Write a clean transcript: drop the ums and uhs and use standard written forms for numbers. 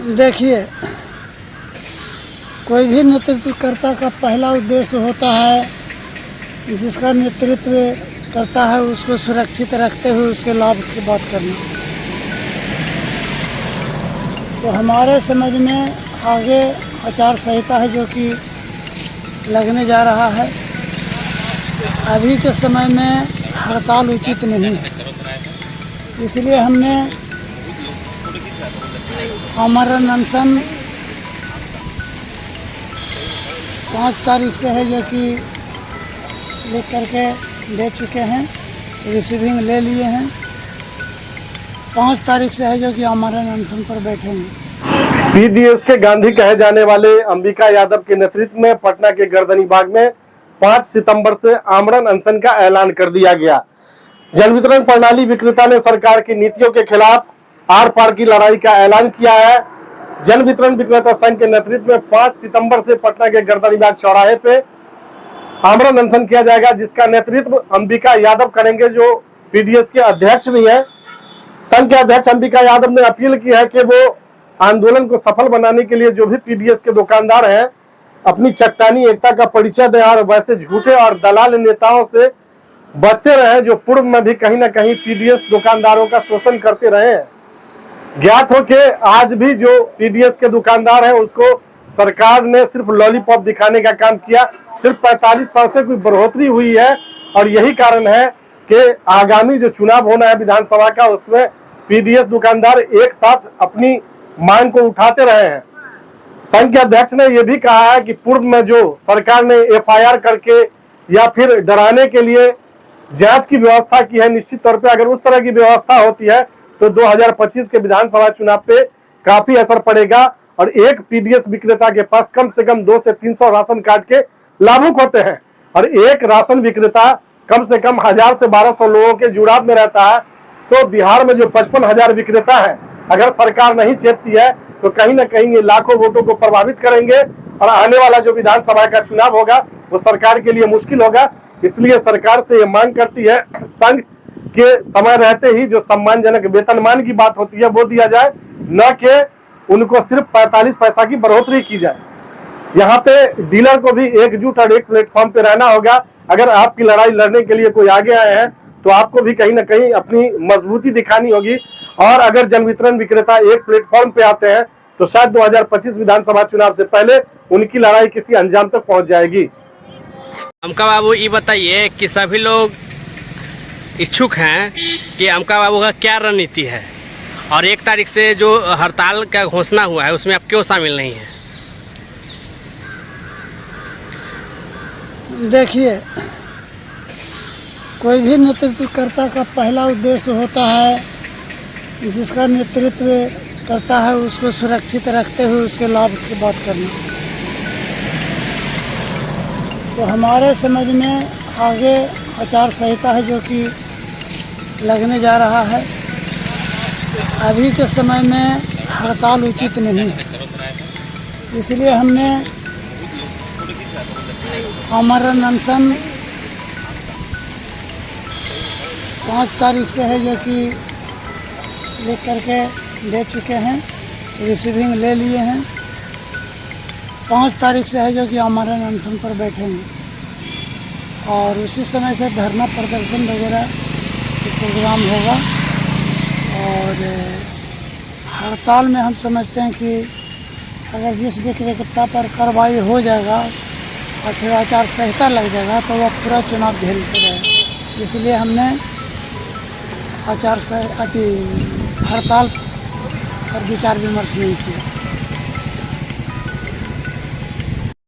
देखिए, कोई भी नेतृत्वकर्ता का पहला उद्देश्य होता है जिसका नेतृत्व करता है उसको सुरक्षित रखते हुए उसके लाभ की बात करना। तो हमारे समझ में आगे आचार संहिता है जो कि लगने जा रहा है। अभी के समय में हड़ताल उचित नहीं है, इसलिए हमने आमरण अनशन 5 तारीख से है जो कि लिख करके दे चुके हैं, रिसीविंग ले लिए हैं। 5 तारीख से है जो कि आमरण अनशन पर बैठे हैं। पीडीएस के गांधी कहे जाने वाले अंबिका यादव के नेतृत्व में पटना के गर्दनी बाग में 5 सितंबर से आमरण अनशन का ऐलान कर दिया गया। जन वितरण प्रणाली विक्रेता ने सरकार की नीतियों के खिलाफ आर पार की लड़ाई का ऐलान किया है। जन वितरण विक्रेता संघ के नेतृत्व में 5 सितंबर से पटना के गर्दनी बाग चौराहे पे आमरण अनशन किया जाएगा, जिसका नेतृत्व अंबिका यादव करेंगे, जो पीडीएस के अध्यक्ष भी हैं। संघ के अध्यक्ष अंबिका यादव ने अपील की है कि वो आंदोलन को सफल बनाने के लिए जो भी पीडीएस के दुकानदार हैं अपनी चट्टानी एकता का परिचय दें और वैसे झूठे और दलाल नेताओं से बचते रहे जो पूर्व में भी कहीं ना कहीं पीडीएस दुकानदारों का शोषण करते रहे हैं। ज्ञात हो कि आज भी जो पीडीएस के दुकानदार हैं उसको सरकार ने सिर्फ लॉलीपॉप दिखाने का काम किया। सिर्फ 45% की बढ़ोतरी हुई है और यही कारण है कि आगामी जो चुनाव होना है विधानसभा का, उसमें पीडीएस दुकानदार एक साथ अपनी मांग को उठाते रहे हैं। संघ के अध्यक्ष ने यह भी कहा है कि पूर्व में जो सरकार ने एफआईआर करके या फिर डराने के लिए जांच की व्यवस्था की है, निश्चित तौर पे अगर उस तरह की व्यवस्था होती है तो 2025 के विधानसभा चुनाव पे काफी असर पड़ेगा और एक पीडीएस विक्रेता के पास कम से कम 200 से 300 राशन कार्ड के लाभुक होते हैं और एक राशन विक्रेता कम से कम 1000 से 1200 लोगों के जुड़ाव में रहता है। तो बिहार में जो 55,000 विक्रेता है, अगर सरकार नहीं चेतती है तो कहीं ना कहीं ये लाखों वोटों को प्रभावित करेंगे और आने वाला जो विधानसभा का चुनाव होगा वो सरकार के लिए मुश्किल होगा। इसलिए सरकार से ये मांग करती है संघ के समय रहते ही जो सम्मानजनक वेतनमान की बात होती है वो दिया जाए, न कि उनको सिर्फ 45 पैसा की बढ़ोतरी की जाए। यहाँ पे डीलर को भी एकजुट और एक प्लेटफॉर्म पे रहना होगा। अगर आपकी लड़ाई लड़ने के लिए कोई आगे आए हैं तो आपको भी कहीं ना कहीं अपनी मजबूती दिखानी होगी और अगर जन वितरण विक्रेता एक प्लेटफॉर्म पे आते हैं तो शायद 2025 विधानसभा चुनाव से पहले उनकी लड़ाई किसी अंजाम तक पहुंच जाएगी। अमका बाबू ये बताइए कि सभी लोग इच्छुक हैं कि अमका बाबू का क्या रणनीति है और 1 तारीख से जो हड़ताल का घोषणा हुआ है उसमें आप क्यों शामिल नहीं हैं? देखिए, कोई भी नेतृत्वकर्ता का पहला उद्देश्य होता है जिसका नेतृत्व करता है उसको सुरक्षित रखते हुए उसके लाभ की बात करना। तो हमारे समझ में आगे आचार संहिता है जो कि लगने जा रहा है। अभी के समय में हड़ताल उचित नहीं है, इसलिए हमने आमरण अनशन 5 तारीख से है जो कि लिख करके दे चुके हैं, रिसीविंग ले लिए हैं। 5 तारीख से है जो कि आमरण अनशन पर बैठे हैं और उसी समय से धरना प्रदर्शन वगैरह प्रोग्राम होगा। और हड़ताल में हम समझते हैं कि अगर जिस विक्रेता पर कार्रवाई हो जाएगा और फिर आचार संहिता लग जाएगा तो वह पूरा चुनाव झेलते रहेगा। इसलिए हमने हड़ताल पर विचार विमर्श नहीं किया।